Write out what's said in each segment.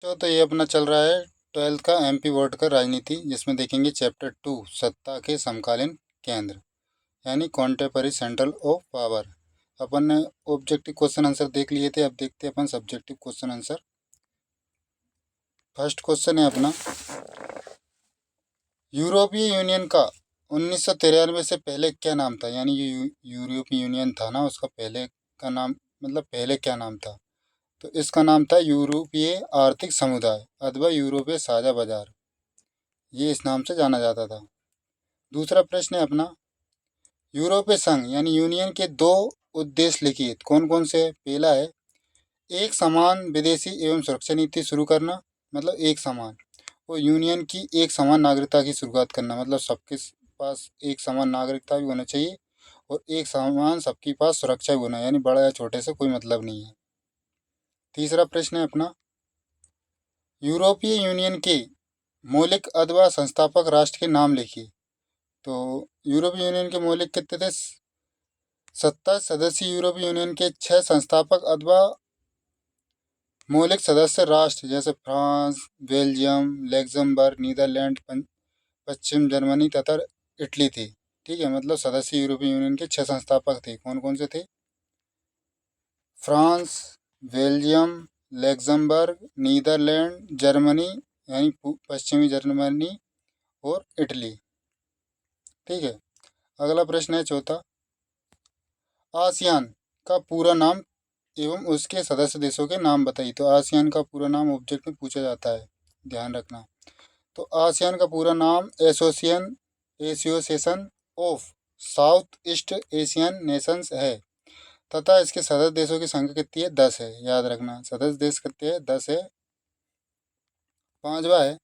तो ये अपना चल रहा है 12th का एमपी बोर्ड का राजनीति, जिसमें देखेंगे चैप्टर 2 सत्ता के समकालीन केंद्र यानी कॉन्टेम्पररी सेंट्रल ऑफ पावर। अपन ने ऑब्जेक्टिव क्वेश्चन आंसर देख लिए थे, अब देखते हैं अपन subjective question answer. First question है अपना, यूरोपीय यूनियन का 1993 से पहले क्या नाम था, यानी यूरोपीय यूनियन था ना, उसका पहले का नाम मतलब पहले क्या नाम था। तो इसका नाम था यूरोपीय आर्थिक समुदाय अथवा यूरोपीय साझा बाजार, ये इस नाम से जाना जाता था। दूसरा प्रश्न है अपना, यूरोपीय संघ यानी यूनियन के दो उद्देश्य लिखिए, कौन कौन से है। पहला है एक समान विदेशी एवं सुरक्षा नीति शुरू करना, मतलब एक समान, और यूनियन की एक समान नागरिकता की शुरुआत करना, मतलब सबके पास एक समान नागरिकता भी होना चाहिए और एक समान सबके पास सुरक्षा भी होना, यानी बड़ा या छोटे से कोई मतलब नहीं है। तीसरा प्रश्न है अपना, यूरोपीय यूनियन के मौलिक अथवा संस्थापक राष्ट्र के नाम लिखिए। तो यूरोपीय यूनियन के मौलिक कितने थे, 27 सदस्य यूरोपीय यूनियन के 6 संस्थापक अथवा मौलिक सदस्य राष्ट्र जैसे फ्रांस, बेल्जियम, लग्जमबर्ग, नीदरलैंड, पश्चिम जर्मनी तथा इटली थे। ठीक है, मतलब सदस्य यूरोपीय यूनियन के 6 संस्थापक थे, कौन कौन से थे, France, Belgium, Luxembourg, Netherland, Germany यानी पश्चिमी जर्मनी और इटली। ठीक है, अगला प्रश्न है चौथा, आसियान का पूरा नाम एवं उसके सदस्य देशों के नाम बताइए। तो आसियान का पूरा नाम ऑब्जेक्ट में पूछा जाता है, ध्यान रखना। तो आसियान का पूरा नाम association of south east Asian Nations है तथा इसके सदस्य देशों की संख्या कितनी है, 10 है, याद रखना सदस्य देश कितने हैं, 10 है। पांचवा है,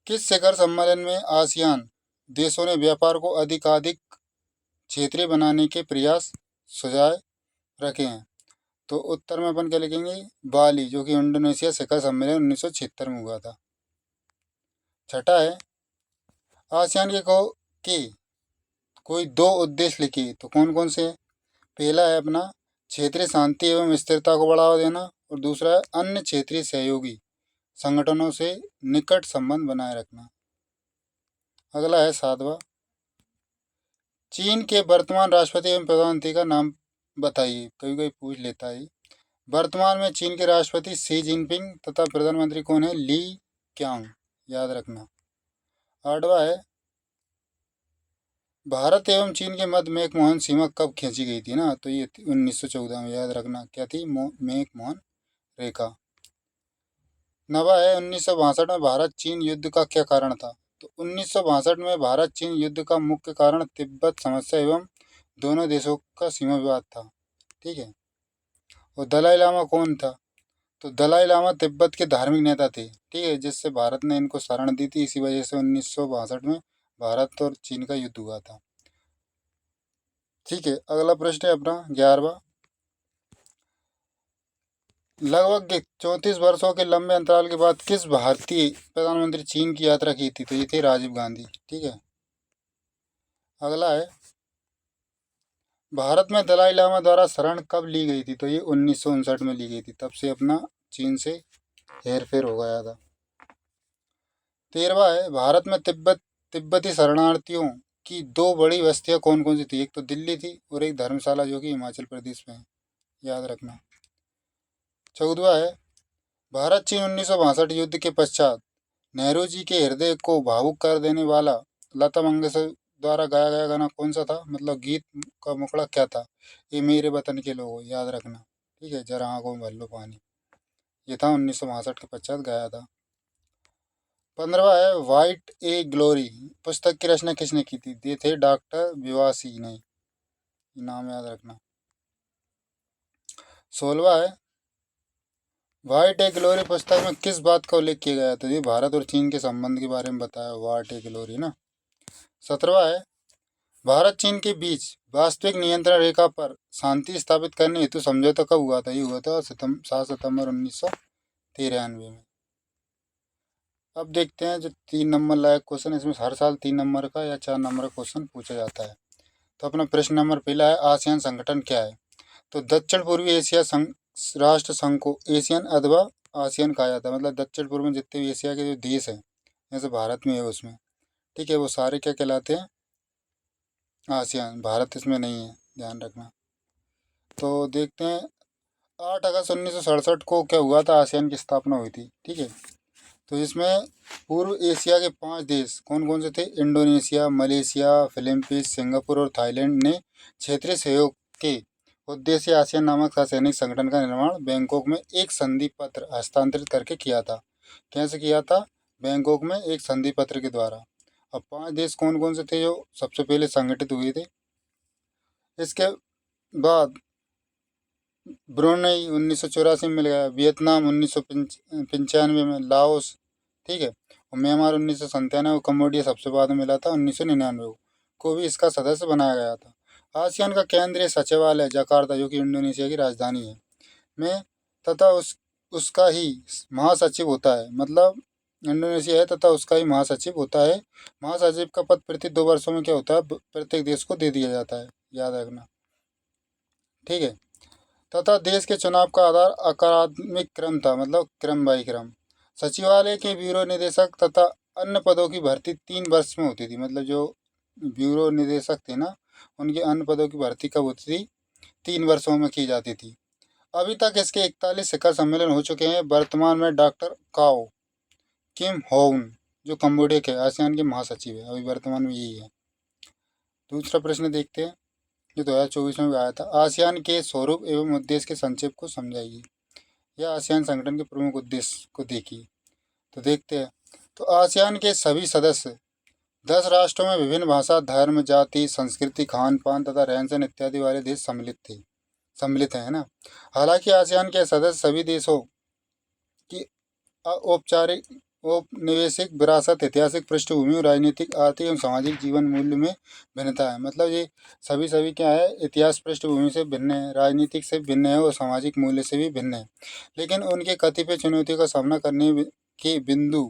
किस शिखर सम्मेलन में आसियान देशों ने व्यापार को अधिकाधिक क्षेत्रीय बनाने के प्रयास सुझाव रखे हैं। तो उत्तर में अपन क्या लिखेंगे, बाली, जो कि इंडोनेशिया शिखर सम्मेलन 1976 में हुआ था। छठा है, आसियान के कोई दो उद्देश्य लिखिए। तो कौन कौन से हैं? पहला है अपना क्षेत्रीय शांति एवं स्थिरता को बढ़ावा देना, और दूसरा है अन्य क्षेत्रीय सहयोगी संगठनों से निकट संबंध बनाए रखना। अगला है सातवां, चीन के वर्तमान राष्ट्रपति एवं प्रधानमंत्री का नाम बताइए, कभी कभी पूछ लेता है। वर्तमान में चीन के राष्ट्रपति शी जिनपिंग तथा प्रधानमंत्री कौन है, ली क्यांग, याद रखना। आठवां है, भारत एवं चीन के मध्य मैकमोहन सीमा कब खींची गई थी ना, तो ये 1914 में, याद रखना क्या थी, मैकमोहन रेखा। नवा है, 1962 में भारत चीन युद्ध का क्या कारण था। तो 1962 में भारत चीन युद्ध का मुख्य कारण तिब्बत समस्या एवं दोनों देशों का सीमा विवाद था। ठीक है, और दलाई लामा कौन था, तो दलाई लामा तिब्बत के धार्मिक नेता थे। ठीक है, जिससे भारत ने इनको शरण दी थी, इसी वजह से 1962 में भारत और चीन का युद्ध हुआ था। ठीक है, अगला प्रश्न है अपना 11वां, लगभग 34 वर्षों के लंबे अंतराल के बाद किस भारतीय प्रधानमंत्री चीन की यात्रा की थी, तो ये थे राजीव गांधी। ठीक है, अगला है, भारत में दलाई लामा द्वारा शरण कब ली गई थी, तो ये 1959 में ली गई थी, तब से अपना चीन से हेर फेर हो गया था। 13वां है, भारत में तिब्बती शरणार्थियों की दो बड़ी बस्तियां कौन कौन सी थी, एक तो दिल्ली थी और एक धर्मशाला, जो कि हिमाचल प्रदेश में है, याद रखना। 14वां है, भारत चीन 1962 युद्ध के पश्चात नेहरू जी के हृदय को भावुक कर देने वाला लता मंगेशकर द्वारा गाया गया गाना कौन सा था, मतलब गीत का मुखड़ा क्या था, ये मेरे वतन के लोगों, याद रखना। ठीक है, जरा आंखों में भर लो पानी, ये था 1962 के पश्चात गाया था। 15वां है, वाइट ए ग्लोरी पुस्तक की रचना किसने की थी, ये थे डॉक्टर विवासी ने, नाम याद रखना। 16वां है, वाइट ए ग्लोरी पुस्तक में किस बात का उल्लेख किया गया था, ये भारत और चीन के संबंध के बारे में बताया, वाइट ए ग्लोरी ना। 17वां है, भारत चीन के बीच वास्तविक नियंत्रण रेखा पर शांति स्थापित करने हेतु समझौता कब हुआ था, ये हुआ था 7 सितंबर 1993 में। अब देखते हैं जो 3 नंबर लायक क्वेश्चन, इसमें हर साल 3 नंबर का या 4 नंबर का क्वेश्चन पूछा जाता है। तो अपना प्रश्न नंबर पहला है, आसियान संगठन क्या है। तो दक्षिण पूर्वी एशिया राष्ट्र संघ को एशियन अथवा आसियान कहा जाता है। मतलब दक्षिण पूर्व में जितने भी एशिया के जो देश हैं, जैसे भारत में है उसमें, ठीक है, वो सारे क्या कहलाते हैं, आसियान। भारत इसमें नहीं है, ध्यान रखना। तो देखते हैं, 8 अगस्त 1967 को क्या हुआ था, आसियान की स्थापना हुई थी, ठीक है। तो इसमें पूर्व एशिया के 5 देश कौन कौन से थे, इंडोनेशिया, मलेशिया, फिलीपींस, सिंगापुर और थाईलैंड ने क्षेत्रीय सहयोग के उद्देश्य से आसियान नामक असैनिक संगठन का निर्माण बैंकॉक में एक संधि पत्र हस्तांतरित करके किया था। कैसे किया था, बैंकॉक में एक संधि पत्र के द्वारा। अब 5 देश कौन कौन से थे जो सबसे पहले संगठित हुए थे। इसके बाद ब्रुनई 1984 में मिल गया, वियतनाम 1995 में, लाओस, ठीक है, और म्यांमार 1997, कम्बोडिया सबसे बाद में मिला था 1999 को भी इसका सदस्य बनाया गया था। आसियान का केंद्रीय सचिवालय जकार्ता, जो कि इंडोनेशिया की राजधानी है, में तथा उसका ही महासचिव होता है। मतलब इंडोनेशिया है तथा उसका ही महासचिव होता है। महासचिव का पद प्रति 2 वर्षों में क्या होता है, प्रत्येक देश को दे दिया जाता है, याद रखना, ठीक है। तथा देश के चुनाव का आधार अकादमिक क्रम था, मतलब क्रम बाई क्रम। सचिवालय के ब्यूरो निदेशक तथा अन्य पदों की भर्ती 3 वर्ष में होती थी। मतलब जो ब्यूरो निदेशक थे ना, उनके अन्य पदों की भर्ती कब होती थी, 3 वर्षों में की जाती थी। अभी तक इसके 41 शिखर सम्मेलन हो चुके हैं। वर्तमान में डॉक्टर काओ किम होउन, जो कम्बोडिया के आसियान के महासचिव है, अभी वर्तमान में यही है। दूसरा प्रश्न देखते हैं, जो 2024 में भी आया था। आसियान के स्वरूप एवं उद्देश्य के संक्षेप को समझाइए, या आसियान संगठन के प्रमुख उद्देश्य को देखिए। तो देखते हैं। तो आसियान के सभी सदस्य 10 राष्ट्रों में विभिन्न भाषा, धर्म, जाति, संस्कृति, खान पान तथा रहन सहन इत्यादि वाले देश सम्मिलित हैं, है ना। हालांकि आसियान के सदस्य सभी देशों की औपचारिक औपनिवेशिक विरासत, ऐतिहासिक पृष्ठभूमि और राजनीतिक, आर्थिक एवं सामाजिक जीवन मूल्य में भिन्नता है। मतलब ये सभी क्या है, इतिहास पृष्ठभूमि से भिन्न है, राजनीतिक से भिन्न है और सामाजिक मूल्य से भी भिन्न है। लेकिन उनके कतिपय चुनौतियों का सामना करने के बिंदु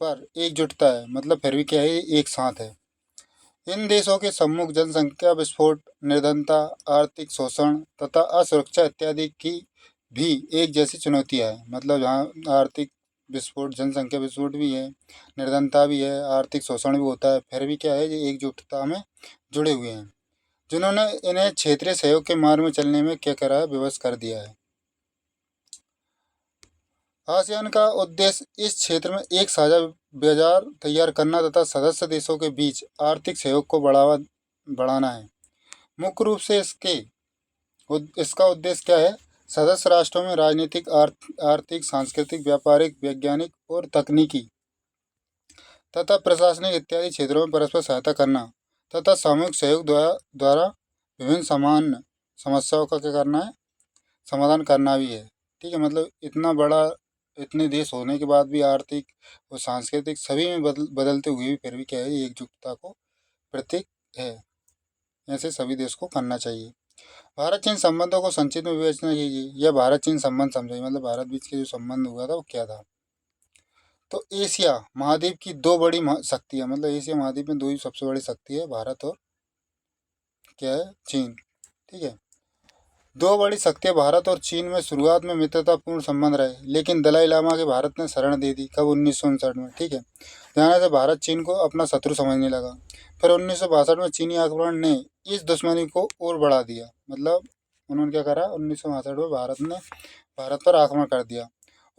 पर एकजुटता है। मतलब फिर भी क्या है, एक साथ है। इन देशों के सम्मुख जनसंख्या विस्फोट, निर्धनता, आर्थिक शोषण तथा असुरक्षा इत्यादि की भी एक जैसी चुनौतियाँ हैं। मतलब जहाँ आर्थिक विस्फोट, जनसंख्या विस्फोट भी है, निर्धनता भी है, आर्थिक शोषण भी होता है, फिर भी क्या है, ये एकजुटता में जुड़े हुए हैं, जिन्होंने इन्हें क्षेत्रीय सहयोग के मार्ग में चलने में क्या करा है, विवश कर दिया है। आसियान का उद्देश्य इस क्षेत्र में एक साझा बाजार तैयार करना तथा सदस्य देशों के बीच आर्थिक सहयोग को बढ़ाना है। मुख्य रूप से इसका उद्देश्य क्या है, सदस्य राष्ट्रों में राजनीतिक, आर्थिक, सांस्कृतिक, व्यापारिक, वैज्ञानिक और तकनीकी तथा प्रशासनिक इत्यादि क्षेत्रों में परस्पर सहायता करना तथा सामूहिक सहयोग द्वारा विभिन्न सामान्य समस्याओं का क्या करना है, समाधान करना भी है, ठीक है। मतलब इतना बड़ा, इतने देश होने के बाद भी आर्थिक और सांस्कृतिक सभी में बदलते हुए भी फिर भी क्या है, ये एकजुटता को प्रतीक है। ऐसे सभी देश को करना चाहिए। भारत चीन संबंधों को संक्षिप्त में विवेचना कीजिए, या भारत चीन संबंध समझाइए। मतलब भारत बीच के जो संबंध हुआ था वो क्या था। तो एशिया महाद्वीप की 2 बड़ी शक्तियाँ, मतलब एशिया महाद्वीप में 2 ही सबसे बड़ी शक्ति है, भारत और क्या है, चीन, ठीक है। 2 बड़ी शक्तियाँ भारत और चीन में शुरुआत में मित्रतापूर्ण संबंध रहे, लेकिन दलाई लामा के भारत ने शरण दे दी, कब, 1959 में, ठीक है। ध्यान से भारत चीन को अपना शत्रु समझने लगा। फिर 1962 में चीनी आक्रमण ने इस दुश्मनी को और बढ़ा दिया। मतलब उन्होंने क्या करा, 1962 में भारत पर आक्रमण कर दिया।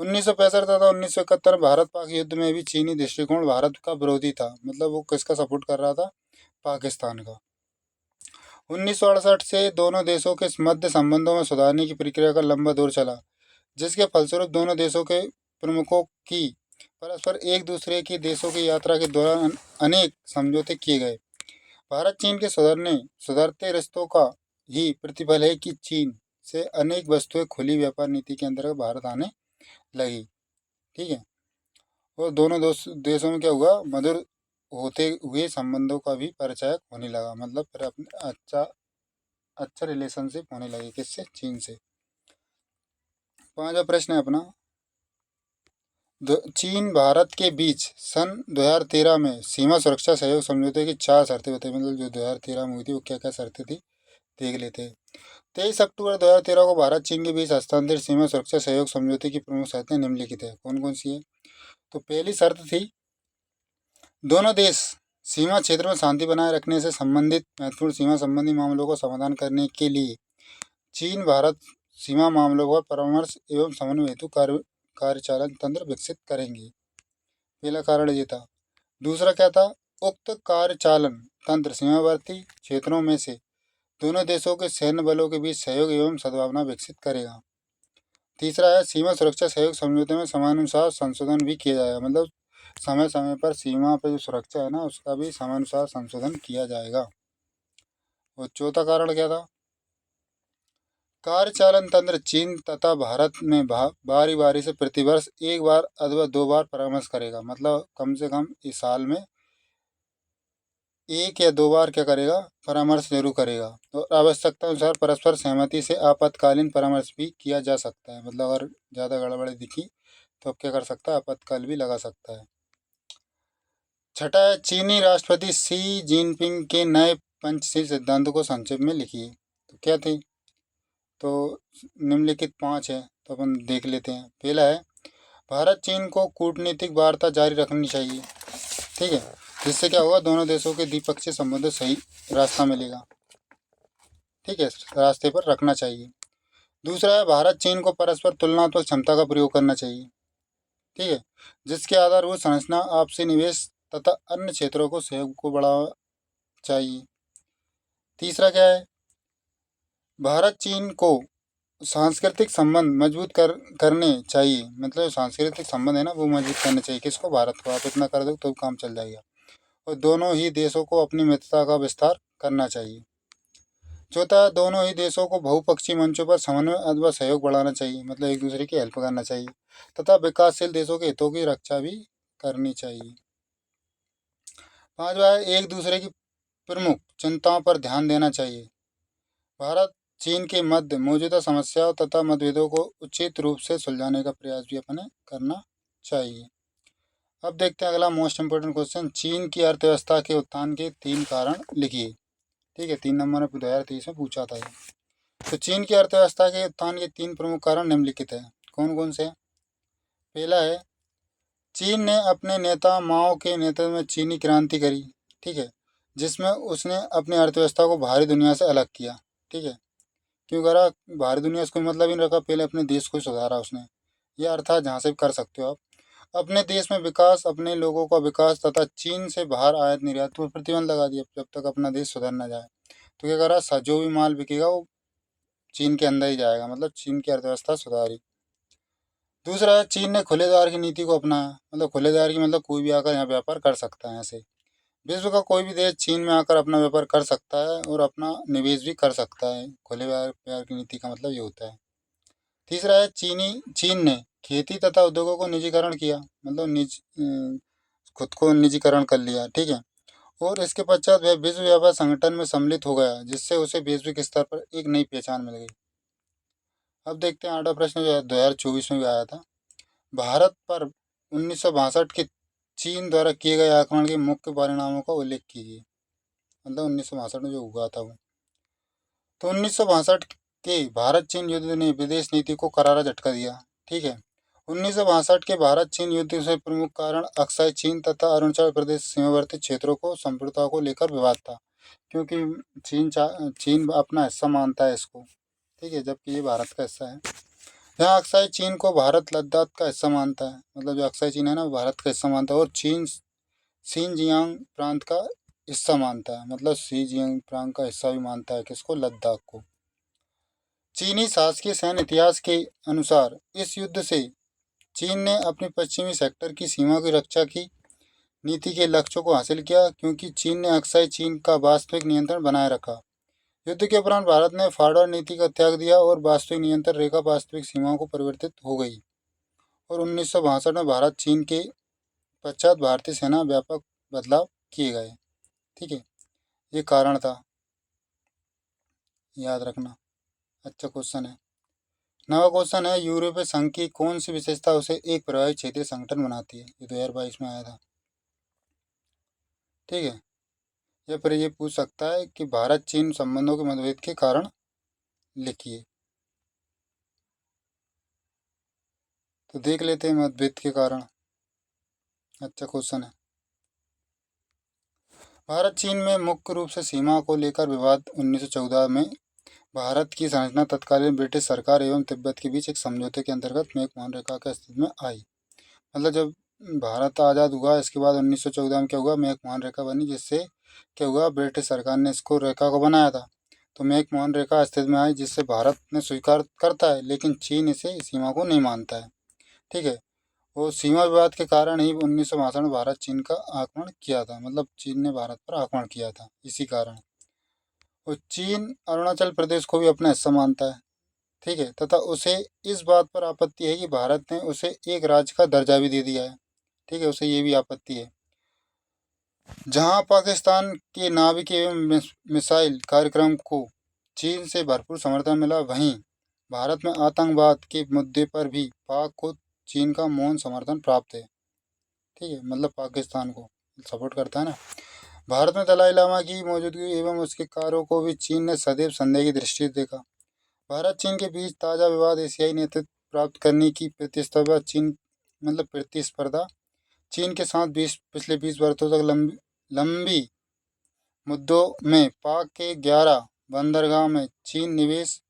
1965 तथा 1971 में भारत पाक युद्ध में भी चीनी दृष्टिकोण भारत का विरोधी था। मतलब वो किसका सपोर्ट कर रहा था, पाकिस्तान का। 1968 से दोनों देशों के मध्य संबंधों में सुधारने की प्रक्रिया का लंबा दौर चला, जिसके फलस्वरूप दोनों देशों के प्रमुखों की परस्पर एक दूसरे के देशों की यात्रा के दौरान अनेक समझौते किए गए। भारत चीन के सुधरते रिश्तों का ही प्रतिफल है कि चीन से अनेक वस्तुएं खुली व्यापार नीति के अंतर्गत भारत आने लगी, ठीक है। और दोनों देशों में क्या हुआ, मधुर होते हुए संबंधों का भी परिचय होने लगा। मतलब फिर अपने अच्छा रिलेशनशिप होने लगे, किससे, चीन से। 5वां प्रश्न है अपना, चीन भारत के बीच सन 2013 में सीमा सुरक्षा सहयोग समझौते की 4 शर्तें बताई। मतलब जो 2013 में हुई थी वो क्या क्या शर्तें थी, देख लेते हैं। 23 अक्टूबर 2013 को भारत चीन के बीच हस्तांतरित सीमा सुरक्षा सहयोग समझौते की प्रमुख शर्तें निम्नलिखित है। कौन कौन सी है? तो पहली शर्त थी, दोनों देश सीमा क्षेत्र में शांति बनाए रखने से संबंधित महत्वपूर्ण सीमा संबंधी मामलों का समाधान करने के लिए चीन भारत सीमा मामलों पर परामर्श एवं समन्वय हेतु कार्यचालन तंत्र विकसित करेंगे। पहला कारण ये था। दूसरा क्या था? उक्त कार्यचालन तंत्र सीमावर्ती क्षेत्रों में से दोनों देशों के सैन्य बलों के बीच सहयोग एवं सद्भावना विकसित करेगा। तीसरा है, सीमा सुरक्षा सहयोग समझौते में समयानुसार संशोधन भी किया जाएगा। मतलब समय समय पर सीमा पर जो सुरक्षा है ना, उसका भी समयानुसार संशोधन किया जाएगा। और चौथा कारण क्या था? कार्यचालन तंत्र चीन तथा भारत में बारी बारी से प्रतिवर्ष एक बार अथवा 2 बार परामर्श करेगा। मतलब कम से कम इस साल में 1 या 2 बार क्या करेगा? परामर्श जरूर करेगा। और आवश्यकता अनुसार परस्पर सहमति से आपातकालीन परामर्श भी किया जा सकता है। मतलब अगर ज़्यादा गड़बड़ी दिखी तो अब क्या कर सकता है? आपातकाल भी लगा सकता है। छठा है, चीनी राष्ट्रपति शी जिनपिंग के नए पंचशील सिद्धांतों को संक्षेप में लिखिए। तो क्या थे? तो निम्नलिखित 5 है, तो अपन देख लेते हैं। पहला है, भारत चीन को कूटनीतिक वार्ता जारी रखनी चाहिए। ठीक है, जिससे क्या होगा? दोनों देशों के द्विपक्षीय संबंध सही रास्ता मिलेगा। ठीक है, रास्ते पर रखना चाहिए। दूसरा है, भारत चीन को परस्पर तुलनात्मक क्षमता का प्रयोग करना चाहिए। ठीक है, जिसके आधारभूत संरचना, आपसी निवेश तथा अन्य क्षेत्रों को सहयोग को बढ़ावा चाहिए। तीसरा क्या है? भारत चीन को सांस्कृतिक संबंध मजबूत करने चाहिए। मतलब सांस्कृतिक संबंध है ना, वो मजबूत करने चाहिए। किसको? भारत को। आप इतना कर दो तो काम चल जाएगा। और दोनों ही देशों को अपनी मित्रता का विस्तार करना चाहिए। चौथा, दोनों ही देशों को बहुपक्षीय मंचों पर समन्वय अथवा सहयोग बढ़ाना चाहिए। मतलब एक दूसरे की हेल्प करना चाहिए तथा विकासशील देशों के हितों की रक्षा भी करनी चाहिए। पांचवा है, एक दूसरे की प्रमुख चिंताओं पर ध्यान देना चाहिए। भारत चीन के मध्य मौजूदा समस्याओं तथा मतभेदों को उचित रूप से सुलझाने का प्रयास भी अपने करना चाहिए। अब देखते हैं अगला मोस्ट इम्पोर्टेंट क्वेश्चन, चीन की अर्थव्यवस्था के उत्थान के 3 कारण लिखिए। ठीक है, 3 नंबर में 2023 में पूछा था ये। तो चीन की अर्थव्यवस्था के उत्थान के 3 प्रमुख कारण निम्नलिखित है। कौन कौन से? पहला है, चीन ने अपने नेता माओ के नेतृत्व में चीनी क्रांति करी। ठीक है, जिसमें उसने अपनी अर्थव्यवस्था को बाहरी दुनिया से अलग किया। ठीक है, क्यों करा? बाहरी दुनिया से कोई मतलब ही नहीं रखा, पहले अपने देश को सुधारा उसने। यह अर्थात जहाँ से भी कर सकते हो आप। अपने देश में विकास, अपने लोगों का विकास तथा चीन से बाहर आयात निर्यात पर प्रतिबंध लगा दिया जब तक अपना देश सुधर न जाए। तो क्या करा? जो भी माल बिकेगा वो चीन के अंदर ही जाएगा। मतलब चीन की अर्थव्यवस्था सुधारी। दूसरा है, चीन ने खुले द्वार की नीति को अपनाया। मतलब खुले द्वार की मतलब कोई भी आकर यहाँ व्यापार कर सकता है। ऐसे विश्व का कोई भी देश चीन में आकर अपना व्यापार कर सकता है और अपना निवेश भी कर सकता है। खुले व्यापार की नीति का मतलब ये होता है। तीसरा है, चीन ने खेती तथा उद्योगों को निजीकरण किया। मतलब खुद को निजीकरण कर लिया। ठीक है, और इसके पश्चात वह विश्व व्यापार संगठन में सम्मिलित हो गया, जिससे उसे वैश्विक स्तर पर एक नई पहचान मिल गई। अब देखते हैं 8वां प्रश्न जो 2024 में भी आया था। भारत पर 1962 के चीन द्वारा किए गए आक्रमण के मुख्य परिणामों का उल्लेख कीजिए। मतलब 1962 में जो हुआ था वो। तो 1962 के भारत चीन युद्ध ने विदेश नीति को करारा झटका दिया। ठीक है, 1962 के भारत चीन युद्ध से प्रमुख कारण अक्साई चीन तथा अरुणाचल प्रदेश सीमावर्ती क्षेत्रों को संप्रभुता को लेकर विवाद था। क्योंकि चीन अपना हिस्सा मानता है इसको। ठीक है, जबकि ये भारत का हिस्सा है। यहाँ अक्साई चीन को भारत लद्दाख का हिस्सा मानता है। मतलब जो अक्साई चीन है ना, वो भारत का हिस्सा मानता है। और चीन शिनजियांग प्रांत का हिस्सा मानता है। मतलब शिनजियांग प्रांत का हिस्सा भी मानता है किसको? लद्दाख को। चीनी शासकीय सैन्य इतिहास के अनुसार इस युद्ध से चीन ने अपनी पश्चिमी सेक्टर की सीमा की रक्षा की नीति के लक्ष्यों को हासिल किया, क्योंकि चीन ने अक्साई चीन का वास्तविक नियंत्रण बनाए रखा। युद्ध के उपरांत भारत ने फॉरवर्ड नीति का त्याग दिया और वास्तविक नियंत्रण रेखा वास्तविक सीमाओं को परिवर्तित हो गई। और 1962 में भारत चीन के पश्चात भारतीय सेना व्यापक बदलाव किए गए। ठीक है, ये कारण था, याद रखना। अच्छा क्वेश्चन है। 9वां क्वेश्चन है, यूरोपीय संघ की कौन सी विशेषता उसे एक प्रभावी क्षेत्रीय संगठन बनाती है? ये 2022 में आया था। ठीक है, या फिर ये पूछ सकता है कि भारत चीन संबंधों के मतभेद के कारण लिखिए। तो देख लेते हैं मतभेद के कारण। अच्छा क्वेश्चन है। भारत चीन में मुख्य रूप से सीमा को लेकर विवाद 1914 में भारत की संरचना तत्कालीन ब्रिटिश सरकार एवं तिब्बत के बीच एक समझौते के अंतर्गत मैकमोहन रेखा के अस्तित्व में आई। मतलब जब भारत आज़ाद हुआ इसके बाद 1914 में क्या हुआ, मैकमोहन रेखा बनी, जिससे क्या हुआ, ब्रिटिश सरकार ने इसको रेखा को बनाया था। तो मैकमोहन रेखा अस्तित्व में आई, जिससे भारत ने स्वीकार करता है, लेकिन चीन इसे इस सीमा को नहीं मानता है। ठीक है। वो सीमा विवाद के कारण ही 1962 में भारत चीन का आक्रमण किया था, मतलब चीन ने भारत पर आक्रमण किया था इसी कारण। और चीन अरुणाचल प्रदेश को भी अपना हिस्सा मानता है। ठीक है। तथा उसे इस बात पर आपत्ति है कि भारत ने उसे एक राज्य का दर्जा भी दे दिया है। ठीक है, उसे ये भी आपत्ति है। जहां पाकिस्तान के नाविक एवं मिसाइल कार्यक्रम को चीन से भरपूर समर्थन मिला, वहीं भारत में आतंकवाद के मुद्दे पर भी पाक को चीन का मौन समर्थन प्राप्त है। ठीक है, मतलब पाकिस्तान को सपोर्ट करता है ना। भारत में दलाई लामा की मौजूदगी एवं उसके कार्यों को भी चीन ने सदैव संदेह की दृष्टि से देखा। भारत चीन के बीच ताज़ा विवाद एशियाई नेतृत्व प्राप्त करने की प्रतिस्पर्धा चीन के साथ पिछले 20 वर्षों तक लंबी मुद्दों में पाक के 11 बंदरगाह में चीन निवेश,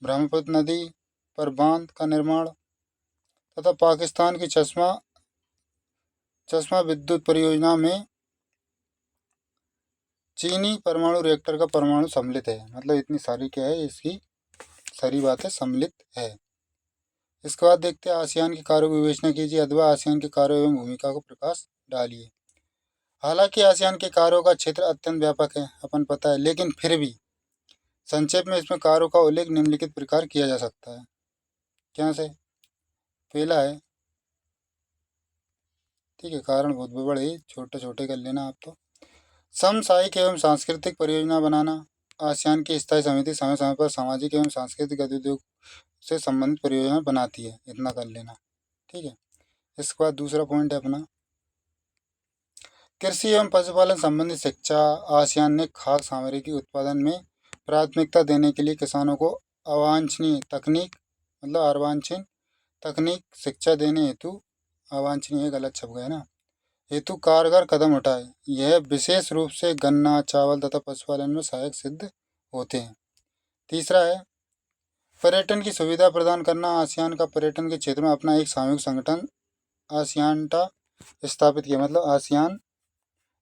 ब्रह्मपुत्र नदी पर बांध का निर्माण तथा पाकिस्तान की चश्मा विद्युत परियोजना में चीनी परमाणु रिएक्टर का परमाणु सम्मिलित है। मतलब इतनी सारी क्या है, इसकी सारी बातें सम्मिलित है। इसके बाद देखते हैं आसियान के कार्यों की विवेचना कीजिए अथवा आसियान के कार्यों एवं भूमिका को प्रकाश डालिए। हालांकि आसियान के कार्यों का क्षेत्र अत्यंत व्यापक है, अपन पता है, लेकिन फिर भी संक्षेप में इसमें कार्यों का उल्लेख निम्नलिखित प्रकार किया जा सकता है। क्या से पहला है, ठीक है, कारण बहुत बड़े छोटे छोटे कर लेना आप। तो समसामयिक एवं सांस्कृतिक परियोजना बनाना। आसियान की स्थायी समिति समय समय पर सामाजिक एवं सांस्कृतिक गतिविधियों से संबंधित परियोजना बनाती है, इतना कर लेना। ठीक है। इसके बाद दूसरा पॉइंट है अपना कृषि एवं पशुपालन संबंधी शिक्षा। आसियान ने खाद्य सामग्री के उत्पादन में प्राथमिकता देने के लिए किसानों को अवांछनीय तकनीक, मतलब अर्वांछनीय तकनीक शिक्षा देने हेतु, अवांछनीय गलत छप गया ना, हेतु कारगर कदम उठाए। यह विशेष रूप से गन्ना, चावल तथा पशुपालन में सहायक सिद्ध होते हैं। तीसरा है पर्यटन की सुविधा प्रदान करना। आसियान का पर्यटन के क्षेत्र में अपना एक सामूहिक संगठन आसियानटा स्थापित किया, मतलब आसियान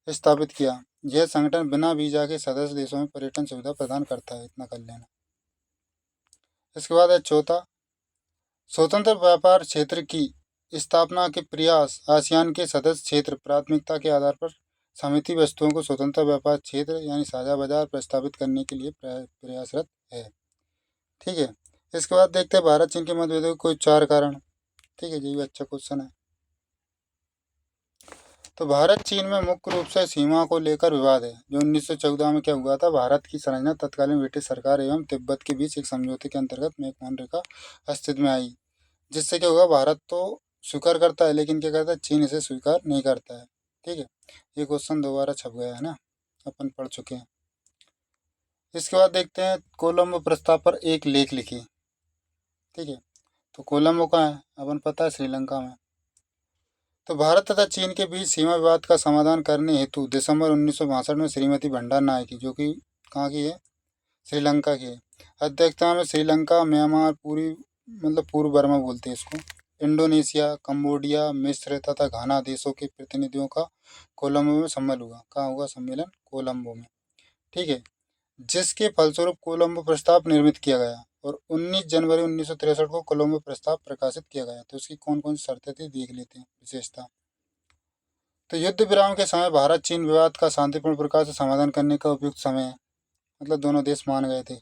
स्थापित किया। यह संगठन बिना वीजा के सदस्य देशों में पर्यटन सुविधा प्रदान करता है, इतना कर लेना। इसके बाद है चौथा स्वतंत्र व्यापार क्षेत्र की स्थापना के प्रयास। आसियान के सदस्य क्षेत्र प्राथमिकता के आधार पर समिति वस्तुओं को स्वतंत्र व्यापार क्षेत्र यानी साझा बाजार प्रस्तावित करने के लिए प्रयासरत है। ठीक है। इसके बाद देखते हैं भारत चीन के मतभेदों के कोई 4 कारण। ठीक है, ये भी अच्छा क्वेश्चन है। तो भारत चीन में मुख्य रूप से सीमा को लेकर विवाद है। जो 1914 में क्या हुआ था, भारत की संरचना तत्कालीन ब्रिटिश सरकार एवं तिब्बत के बीच एक समझौते के अंतर्गत मैकमोहन रेखा अस्तित्व में आई, जिससे क्या हुआ, भारत तो स्वीकार करता है, लेकिन क्या करता है, चीन इसे स्वीकार नहीं करता है। ठीक है, ये क्वेश्चन दोबारा छप गया है ना, अपन पढ़ चुके हैं। इसके बाद देखते हैं कोलंबो प्रस्ताव पर एक लेख लिखिए। ठीक है, तो कोलंबो कहाँ है, अपन पता है श्रीलंका में। तो भारत तथा चीन के बीच सीमा विवाद का समाधान करने हेतु दिसंबर 1962 में श्रीमती भंडार नायकी, जो कि कहाँ की है, श्रीलंका की है, अध्यक्षता में श्रीलंका, म्यांमार, पूर्व बर्मा बोलते हैं इसको, इंडोनेशिया, कंबोडिया, मिस्र तथा घाना देशों के प्रतिनिधियों का कोलंबो में सम्मेलन हुआ। कहाँ हुआ सम्मेलन, कोलंबो में। ठीक है, जिसके फलस्वरूप कोलंबो प्रस्ताव निर्मित किया गया और 19 जनवरी 1963 को कोलंबो प्रस्ताव प्रकाशित किया गया। तो इसकी कौन कौन सी शर्तें थी देख लेते हैं, विशेषता। तो युद्ध विराम के समय भारत चीन विवाद का शांतिपूर्ण प्रकार से समाधान करने का उपयुक्त समय है, मतलब दोनों देश मान गए थे।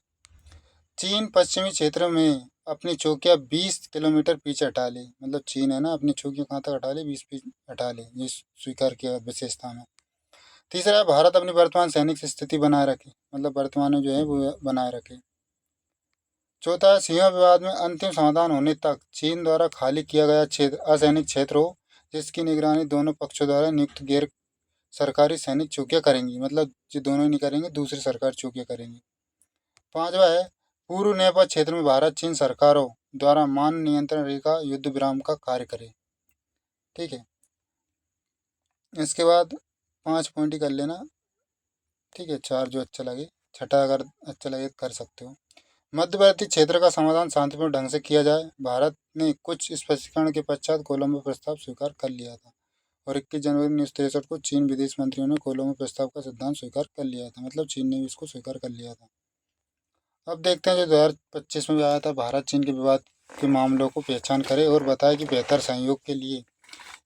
चीन पश्चिमी क्षेत्र में अपनी चौकियां 20 किलोमीटर पीछे हटा ले, मतलब चीन है ना, अपनी चौकियां कहाँ तक हटा ले, 20 फीट हटा ले, ये स्वीकार किया विशेषता में। तीसरा है भारत अपनी वर्तमान सैनिक स्थिति बनाए रखे, मतलब वर्तमान में जो है वो बनाए रखे। चौथा है सीमा विवाद में अंतिम समाधान होने तक चीन द्वारा खाली किया गया क्षेत्र असैनिक क्षेत्र हो, जिसकी निगरानी दोनों पक्षों द्वारा नियुक्त गैर सरकारी सैनिक चौकियां करेंगी, मतलब जो दोनों नहीं करेंगे, दूसरी सरकार चौकियां करेंगी। पांचवा है पूर्व नेपाल क्षेत्र में भारत चीन सरकारों द्वारा मान नियंत्रण रेखा युद्ध विराम का कार्य करे। ठीक है, इसके बाद 5 पॉइंट ही कर लेना। ठीक है, 4 जो अच्छा लगे, छठा अगर अच्छा लगे तो कर सकते हो। मध्यवर्ती क्षेत्र का समाधान शांतिपूर्ण ढंग से किया जाए। भारत ने कुछ स्पष्टीकरण के पश्चात कोलंबो प्रस्ताव स्वीकार कर लिया था और 21 जनवरी 1963 को चीन विदेश मंत्रियों ने कोलंबो प्रस्ताव का सिद्धांत स्वीकार कर लिया था। मतलब चीन ने भी इसको स्वीकार कर लिया था। अब देखते हैं जो 2025 में भी आया था, भारत चीन के विवाद के मामलों को पहचान करे और बताए कि बेहतर सहयोग के लिए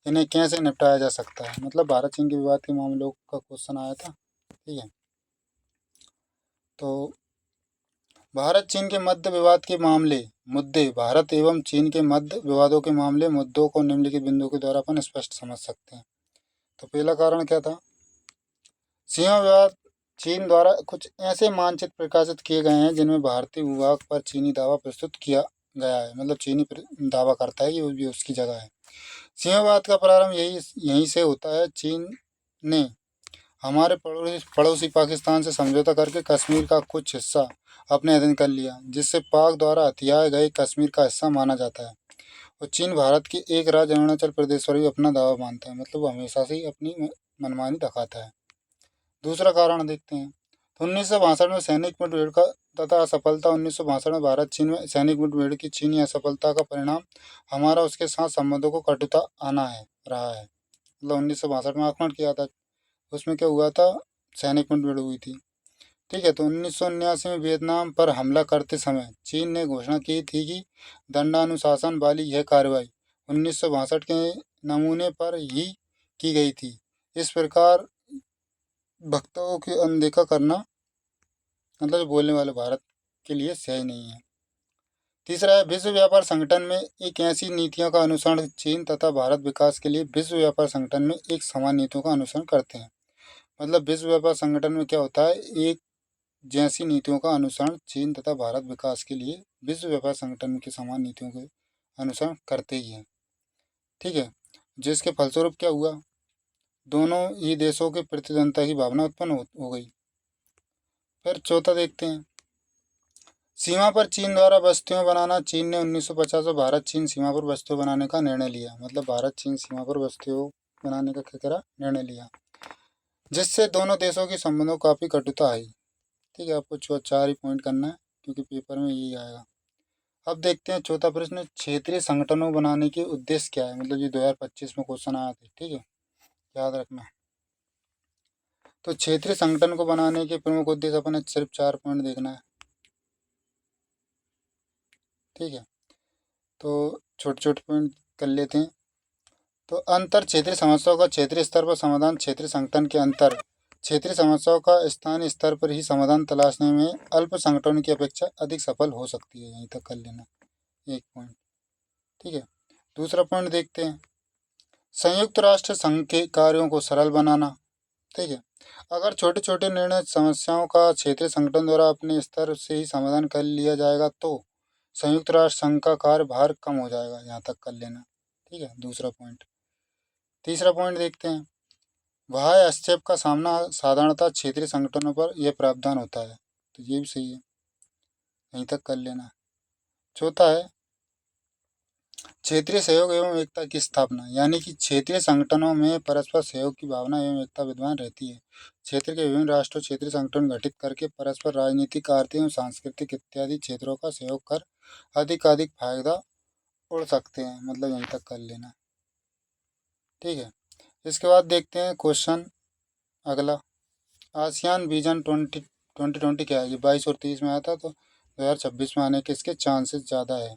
इन्हें कैसे निपटाया जा सकता है। मतलब भारत चीन के विवाद के मामलों का क्वेश्चन आया था। ठीक है, तो भारत चीन के मध्य विवाद के मामले मुद्दे, भारत एवं चीन के मध्य विवादों के मामले मुद्दों को निम्नलिखित बिंदुओं के द्वारा अपन स्पष्ट समझ सकते हैं। तो पहला कारण क्या था, सीमा विवाद। चीन द्वारा कुछ ऐसे मानचित्र प्रकाशित किए गए हैं जिनमें भारतीय भूभाग पर चीनी दावा प्रस्तुत किया गया है। मतलब चीनी दावा करता है कि वो भी उसकी जगह है। सीमा विवाद का प्रारंभ यहीं से होता है। चीन ने हमारे पड़ोसी पाकिस्तान से समझौता करके कश्मीर का कुछ हिस्सा अपने अधीन कर लिया, जिससे पाक द्वारा हथियाए गए कश्मीर का हिस्सा माना जाता है। और चीन भारत के एक राज्य अरुणाचल प्रदेश पर भी अपना दावा मानता है। मतलब वो हमेशा से ही अपनी मनमानी दिखाता है। दूसरा कारण देखते हैं, 1962 में सैनिक मुठभेड़ का तथा असफलता। 1962 में भारत चीन में सैनिक मुठभेड़ की चीनी असफलता का परिणाम हमारा उसके साथ संबंधों को कटुता आना है रहा है। मतलब 1962 में आक्रमण किया था, उसमें क्या हुआ था, सैनिक मुठभेड़ हुई थी। ठीक है, तो 1979 में वियतनाम पर हमला करते समय चीन ने घोषणा की थी कि दंडानुशासन वाली यह कार्रवाई 1962 के नमूने पर ही की गई थी। इस प्रकार वक्तव्यों की अनदेखा करना, मतलब जो बोलने वाले, भारत के लिए सही नहीं है। तीसरा है, विश्व व्यापार संगठन में एक ऐसी नीतियों का अनुसरण। चीन तथा भारत विकास के लिए विश्व व्यापार संगठन में एक समान नीतियों का अनुसरण करते हैं। मतलब विश्व व्यापार संगठन में क्या होता है, एक जैसी नीतियों का अनुसरण चीन तथा भारत विकास के लिए विश्व व्यापार संगठन की समान नीतियों के अनुसरण करते ही हैं। ठीक है, जिसके फलस्वरूप क्या हुआ, दोनों ही देशों के प्रति जनता की भावना उत्पन्न हो गई। फिर चौथा देखते हैं, सीमा पर चीन द्वारा बस्तियों बनाना। चीन ने 1950 में भारत चीन सीमा पर बस्तियों बनाने का निर्णय लिया। मतलब भारत चीन सीमा पर बस्तियों बनाने का क्या करा, निर्णय लिया, जिससे दोनों देशों के संबंधों को काफ़ी कटुता आई। ठीक है, आपको 4 ही पॉइंट करना है क्योंकि पेपर में यही आएगा। अब देखते हैं चौथा प्रश्न, क्षेत्रीय संगठनों बनाने के उद्देश्य क्या है। मतलब ये 2025 में क्वेश्चन आया था। ठीक है, याद रखना। तो क्षेत्रीय संगठन को बनाने के प्रमुख उद्देश्य अपन सिर्फ 4 पॉइंट देखना है। ठीक है, तो छोटे छोटे पॉइंट कर लेते हैं। तो अंतर क्षेत्रीय समस्याओं का क्षेत्रीय स्तर पर समाधान। क्षेत्रीय संगठन के अंतर क्षेत्रीय समस्याओं का स्थानीय स्तर पर ही समाधान तलाशने में अल्प संगठनों की अपेक्षा अधिक सफल हो सकती है। यहीं तक कर लेना, एक पॉइंट। ठीक है, दूसरा पॉइंट देखते हैं, संयुक्त राष्ट्र संघ के कार्यों को सरल बनाना। ठीक है, अगर छोटे छोटे निर्णय समस्याओं का क्षेत्रीय संगठन द्वारा अपने स्तर से ही समाधान कर लिया जाएगा तो संयुक्त राष्ट्र संघ का कार्यभार कम हो जाएगा। यहाँ तक कर लेना। ठीक है, दूसरा पॉइंट। तीसरा पॉइंट देखते हैं, बाह्य हस्तक्षेप का सामना साधारणतः क्षेत्रीय संगठनों पर यह प्रावधान होता है। तो ये भी सही है, यहीं तक कर लेना। चौथा है, क्षेत्रीय सहयोग एवं एकता की स्थापना। यानी कि क्षेत्रीय संगठनों में परस्पर सहयोग की भावना एवं एकता विद्यमान रहती है। क्षेत्र के विभिन्न राष्ट्रों क्षेत्रीय संगठन गठित करके परस्पर राजनीतिक, आर्थिक एवं सांस्कृतिक इत्यादि क्षेत्रों का सहयोग कर अधिक फायदा उड़ सकते हैं। मतलब यहीं तक कर लेना। ठीक है, इसके बाद देखते हैं क्वेश्चन अगला, आसियान विजन 2020 क्या है। ये 22 और 23 में आया था, तो 2026 में आने के इसके चांसेस ज़्यादा है।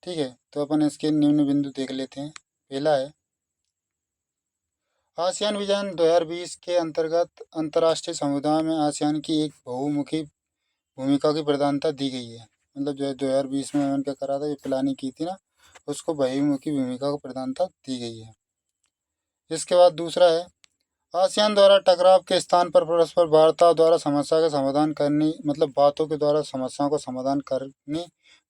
ठीक है, तो अपन इसके निम्न बिंदु देख लेते हैं। पहला है, आसियान विजन 2020 के अंतर्गत अंतर्राष्ट्रीय समुदाय में आसियान की एक बहुमुखी भूमिका की प्रधानता दी गई है। मतलब जो 2020 में उन्होंने क्या करा था, ये प्लानिंग की थी ना, उसको बहुमुखी भूमिका को प्रधानता दी गई है। इसके बाद दूसरा है, आसियान द्वारा टकराव के स्थान पर परस्पर वार्ता द्वारा समस्या का समाधान करने, मतलब बातों के द्वारा समस्याओं का समाधान करने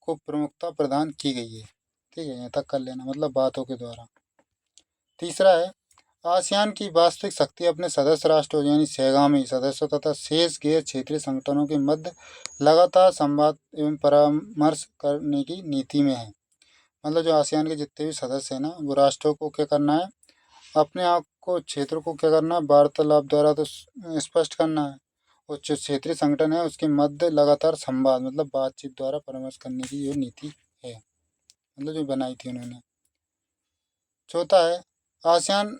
को प्रमुखता प्रदान की गई है। ठीक है, यहाँ तक कर लेना, मतलब बातों के द्वारा। तीसरा है, आसियान की वास्तविक शक्ति अपने सदस्य राष्ट्रों यानी सहगामी सदस्यों तथा शेष गैर क्षेत्रीय संगठनों के मध्य लगातार संवाद एवं परामर्श करने की नीति में है। मतलब जो आसियान के जितने भी सदस्य हैं ना, वो राष्ट्रों को क्या करना है, अपने आप को क्षेत्र को क्या करना है, वार्तालाप द्वारा तो स्पष्ट करना है। और जो क्षेत्रीय संगठन है उसके मध्य लगातार संवाद मतलब बातचीत द्वारा परामर्श करने की जो नीति है, मतलब जो बनाई थी उन्होंने। चौथा है आसियान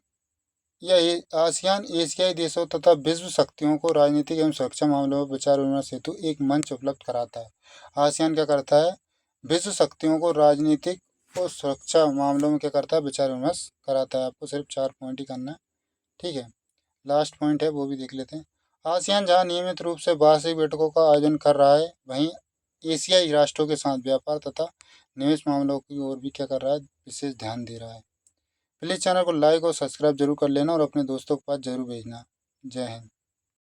आसियान एशियाई देशों तथा विश्व शक्तियों को राजनीतिक एवं सुरक्षा मामलों में विचार विमर्श हेतु एक मंच उपलब्ध कराता है। आसियान क्या करता है, विश्व शक्तियों को राजनीतिक और सुरक्षा मामलों में क्या करता है, विचार विमर्श कराता है। आपको सिर्फ 4 पॉइंट ही करना है, ठीक है। लास्ट पॉइंट है वो भी देख लेते हैं। आसियान जहाँ नियमित रूप से वार्षिक बैठकों का आयोजन कर रहा है, वहीं एशियाई राष्ट्रों के साथ व्यापार तथा निवेश मामलों की ओर भी क्या कर रहा है, विशेष ध्यान दे रहा है। प्लीज़ चैनल को लाइक और सब्सक्राइब जरूर कर लेना और अपने दोस्तों के पास जरूर भेजना। जय हिंद।